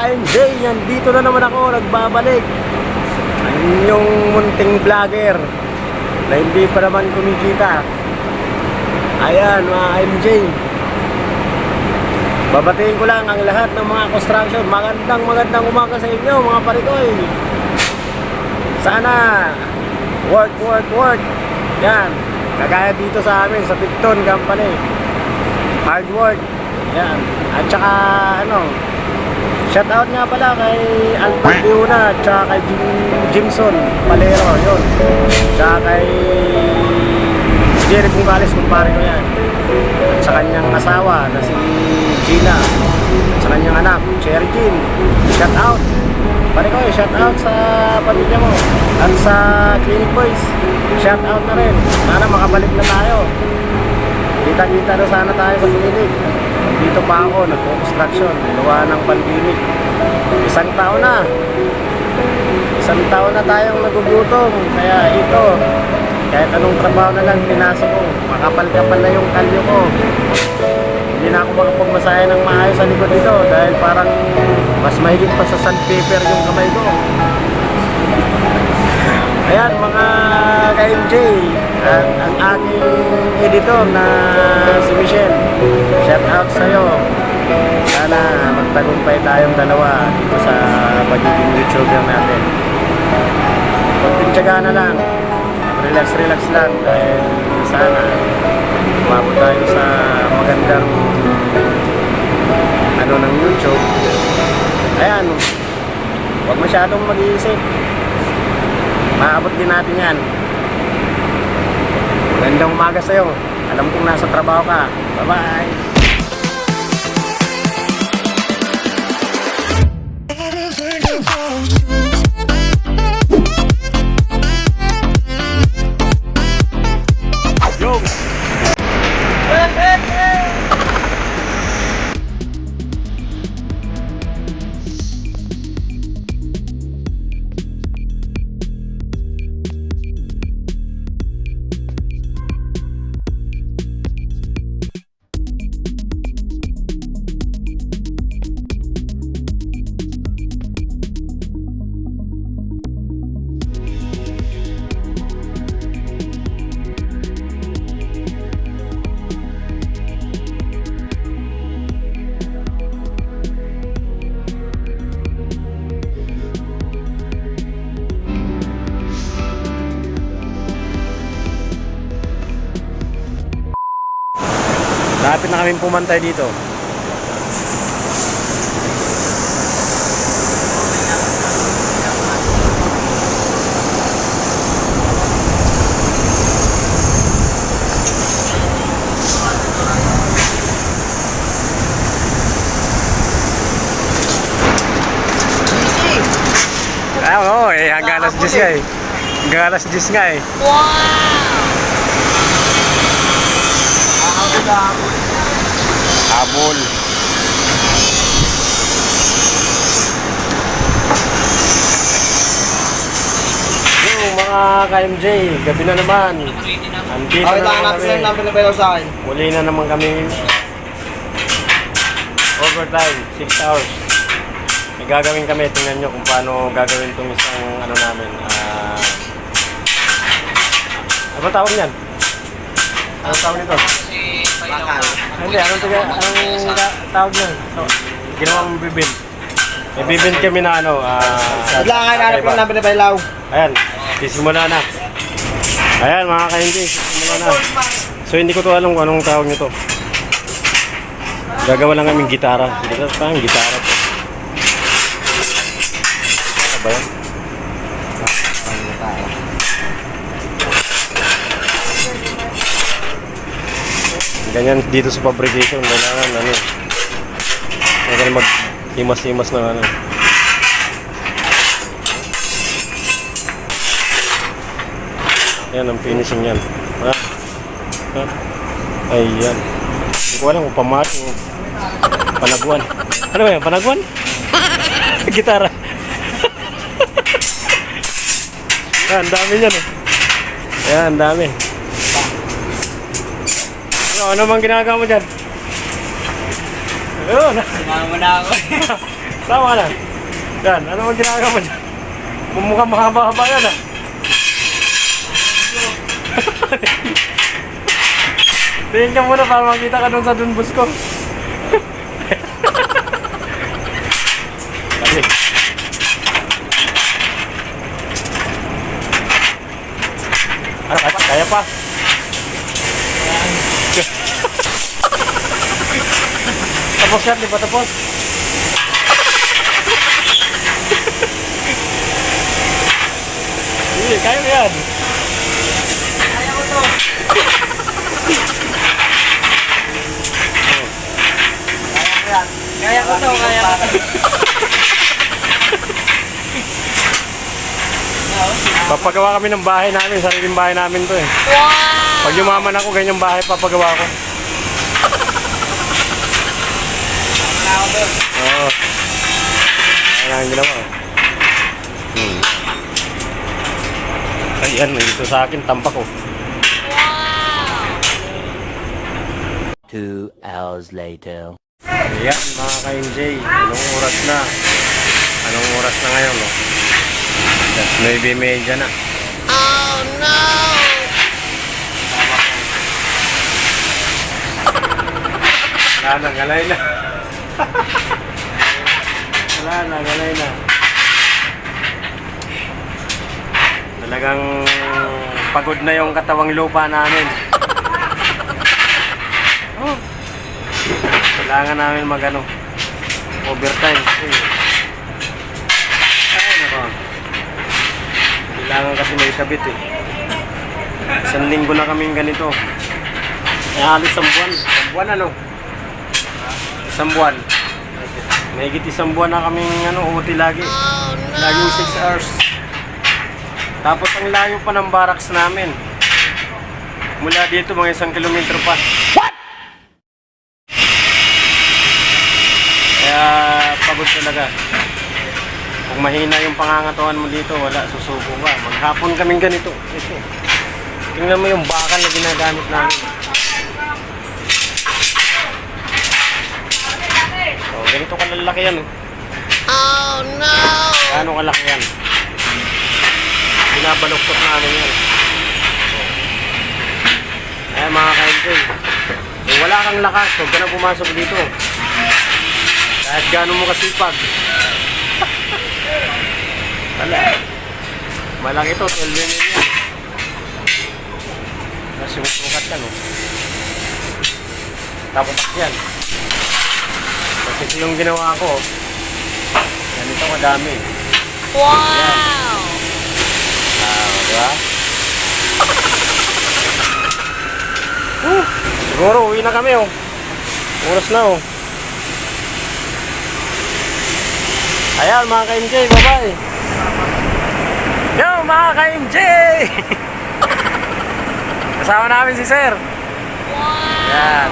ka-MJ, nandito na naman ako, nagbabalik. Ang inyong munting vlogger na hindi pa naman kumikita. Ayan mga ka-MJ, babatiin ko lang ang lahat ng mga construction. Magandang umaga sa inyo mga parikoy. Sana work. Yan, kagaya dito sa amin sa Picton Company, hard work. Yan, at saka shout out nga pala kay Albert Leona at saka kay Jimson Palero, yun. Tsaka kay Jerry Bungales, kumpare ko yan. At sa kanyang asawa na si Gina, at sa kanyang anak, Cherry Jean. Shout out pare ko, shout out sa pamilya mo. At sa Clinic Boys, shout out na rin. Sana makabalik na tayo. Kita-kita na sana tayo sa clinic. Dito pa ako, nagko-construction, gawa ng pandemic. Isang taon na tayong nagugutom. Kaya ito, kahit anong trabaho na lang pinasok ko, makapal-kapal na yung kalyo ko. Hindi na ako makapagmasaya ng maayos sa likod dito dahil parang mas mahigit pa sa sandpaper yung kamay ko. Ayan mga ka-MJ, ang aking editor na si Michelle, shout out sa'yo. Sana magtagumpay tayong dalawa dito sa pagiging YouTuber natin. Pagpintsaga na lang, relax lang dahil sana umabot tayo sa magandang ng YouTube. Ayan, huwag masyadong mag-iisip, maabot din natin yan. Magandang umaga sa'yo. Alam kong nasa trabaho ka. Bye bye. Lapit na kaming pumantay dito. Oo, hanggang alas 10 nga eh. Hanggang alas 10 nga eh. Wow! Habol. Yung mga ka-MJ, gabi na naman. Andito na naman kami. Muli na naman kami. Overtime, 6 hours. May gagawin kami, tingnan nyo kung paano gagawin itong isang namin. Ano tawag niyan? Anong tawag nito? Hindi, anong tawag niyan? Ginawang bibin. May bibin kami na Kailangan hanap lang namin na bailaw. Ayan, sisimula na. Ayan mga ka-MJ, sisimula na. So hindi ko to alam kung anong tawag nito. Gagawa lang kaming gitara. Parang gitara to. Ano ba yan? Ganyan dito sa fabrication, kailangan kailangan mag-himas-himas ng Yan ang finishing yan. Ayan. Hindi ko alam kung panaguan. Ano ba yan? Panaguan? Gitara. Ang dami niyan eh. Ayan, ang dami. Ano bang ginagawa mo dyan? Ayun. Sumama na ako. Tama ka na. Yan, ano ang ginagawa mo dyan? Mumukhang mahaba-haba yan ah. Tingin ka muna para makita ka dun sa dunbus ko. Kasi. Ano, kaya pa? Tapos yan, di ba tapos? Hindi, kaya mo yan. Kaya ko to. Kaya ko to, kaya ko to. Papagawa kami ng bahay namin, sariling bahay namin to eh. Wow! Pag yumaman ako, ganyang bahay papagawa ko. Oo. Ayan ang ginawa. Ayan, ito sa akin, tampak ko. 2 hours later. Ayan, mga ka-MJ, anong oras na? Anong oras na ngayon, no? That's 9:30 na. Oh no! Wala na, galay na. Wala na, galay na. Talagang pagod na yung katawang lupa namin. Oh. Kailangan namin mag-ano, overtime. Ay, nako. Kailangan kasi may kabit eh. 1 linggo na kaming ganito. Halos 1 buwan. 1 buwan ano? 1 buwan. Mahigit 1 buwan na kaming uti lagi. Laging 6 hours. Tapos ang layo pa ng barracks namin. Mula dito mga 1 kilometro pa. Kaya pagod talaga. Kung mahina yung pangangatawan mo dito, wala, susuko ka. Maghapon kaming ganito. Ito. Tingnan mo yung bakal na ginagamit namin. So, ganito kalalaki yan. Oh no! Gaano kalaki yan? Binabaluktot namin yan. Ay mga ka-MJ, kung wala kang lakas, huwag ka na pumasok dito. Kahit gaano mo kasipag. Wala. Malaki ito, 12 mm yan. Tapos yung sukat yan, oh. Tapos yan. Kasi ito yung ginawa ko. Ganito kadami. Wow! Diba? Siguro, uwi na kami, oh. Oras na, oh. Ayan, mga ka-MJ, bye-bye. Yo, mga ka-MJ! Kasama namin si Sir. Wow! Yan.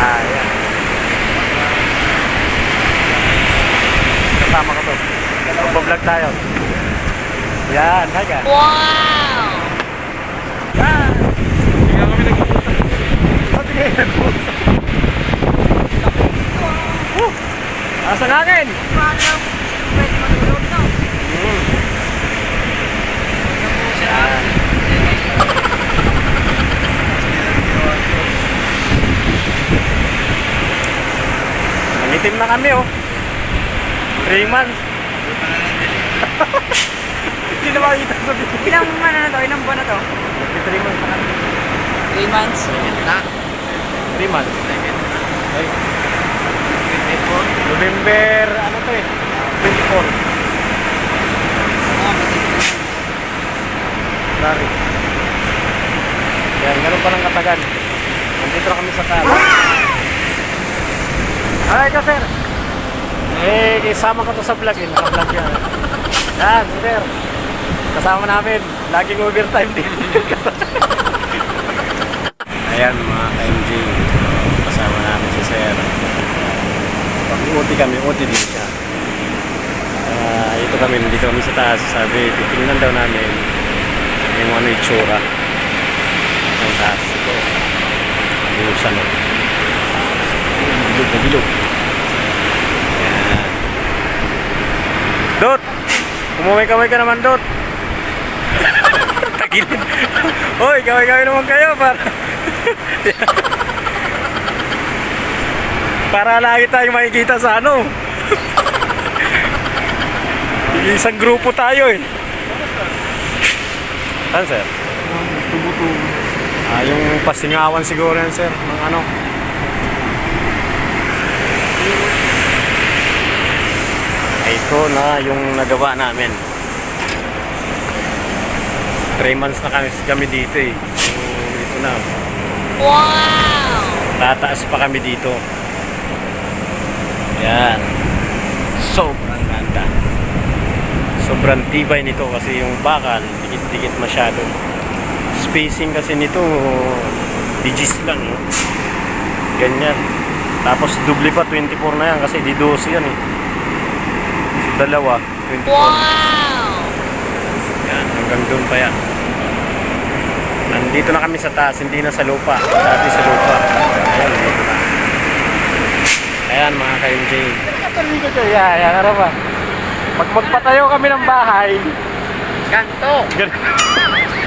Ayan. Kasama ko to. Magpa-vlog tayo. Yan, hi guys. Wow! Yan! Hindi nga kami nag-uusap. Hindi nga nag-uusap. Asan hangin? Yan. Nangitim na kami, oh. 3 months. Hindi na makikita sa video. Ilang ano na to? Ilang buwan na to? 3 months na kami. 3 months. 3 months. Ay. November, ano to eh? 24. Sorry. Yan, ganun pa ng katagal. Nandito na kami sa car. Alright ka, sir. Eh, isama ko to sa vlog eh. Naka-vlog yan. Yan, sir. Kasama namin. Laging overtime din. Ayan, mga ka-MG. Kasama namin si sir. Pag uti kami, uti din siya. Ito kami, nandito kami sa taas. Sabi, titingnan daw namin yung ano itsura ng taas. Ito. Busan o. Bilog na bilog. Dot! Kumaway-kaway ka naman, Dot! Tagilid! Hoy, kaway-kaway naman kayo para... para lagi tayong makikita sa ano. Isang grupo tayo eh. Saan, sir? Tubo-tubo. Yung pasingawan siguro yan, sir. Ng ano. Ito na yung nagawa namin. 3 months na kami dito eh. So, ito na. Wow! Tataas pa kami dito. Yan. Sobrang ganda. Sobrang tibay nito kasi yung bakal, dikit-dikit masyado. Spacing kasi nito, digis lang. No? Ganyan. Tapos doble pa, 24 na yan kasi di 12 yan eh. Dalawa, 24. Wow! Yan, hanggang doon pa yan. Nandito na kami sa taas, hindi na sa lupa. Dati sa lupa. Ayan, dito na. Ayan mga ka-MJ. Yan, ano ba? Pag magpatayo kami ng bahay, Ganto! ganun.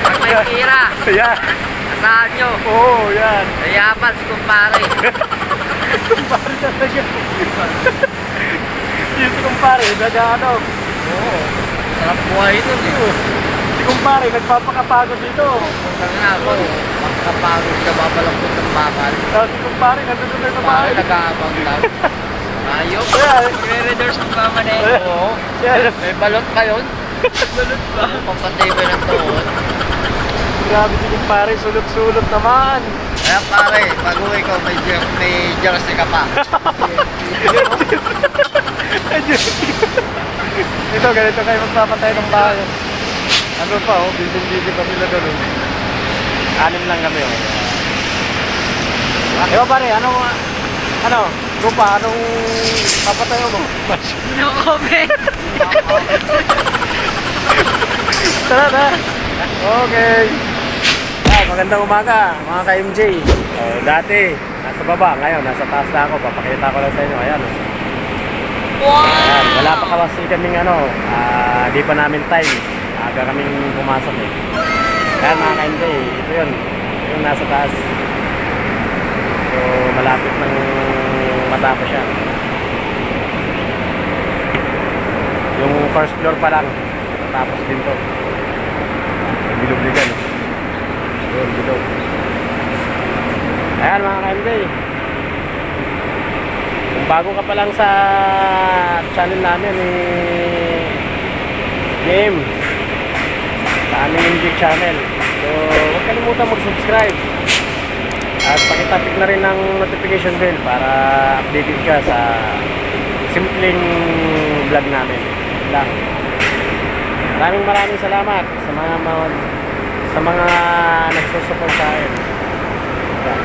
Pag may tira, Yan. asahan nyo. Oo, yan. Yaman si kumpare. Kumpare talaga. Yung si kumpare, nag-ano. Oo. Sarap buhay ito. Si kumpare, nagpapakapagod dito. Kung nga ako, makakapagod ka babalakot ng bakal. Tapos si kumpare, nandun na sa bahay. Nag-aabang lang. Ayok. Ayan. Nagre-reverse ng pamanin. Ayan. Oo. Yan. May balot pa yun. Balot ba? Pampatibay ng tuhod. Grabe si kumpare, sulot-sulot naman. Kaya pare, pag uwi ko, may jersey ka pa. Ito, ganito kayo magpapatay ng bahay. Ano pa, oh, busy pa sila doon. 6 lang kami, oh. Diba pare, ano, lupa, anong papatayo mo? No comment. Tara, tara. Okay. Magandang umaga, mga ka-MJ. Dati, nasa baba, ngayon, nasa taas na ako. Papakita ko lang sa inyo, ayan. Ayan, wala pa kasi kaming di pa namin time. Aga kaming pumasok eh. Ayan mga ka-MJ, ito yun. Yung nasa taas. So, malapit nang matapos siya. Yung first floor pa lang, tapos din to. Bilog-ligan. Yun, bilog. Ayan mga ka-MJ. Kung bago ka pa lang sa channel namin game sa aming MJ channel. So, huwag kalimutan mag-subscribe. At pakitapik na rin ng notification bell para updated ka sa simpleng vlog namin. Lang. Maraming salamat sa mga nagsusupport sa akin. Yan.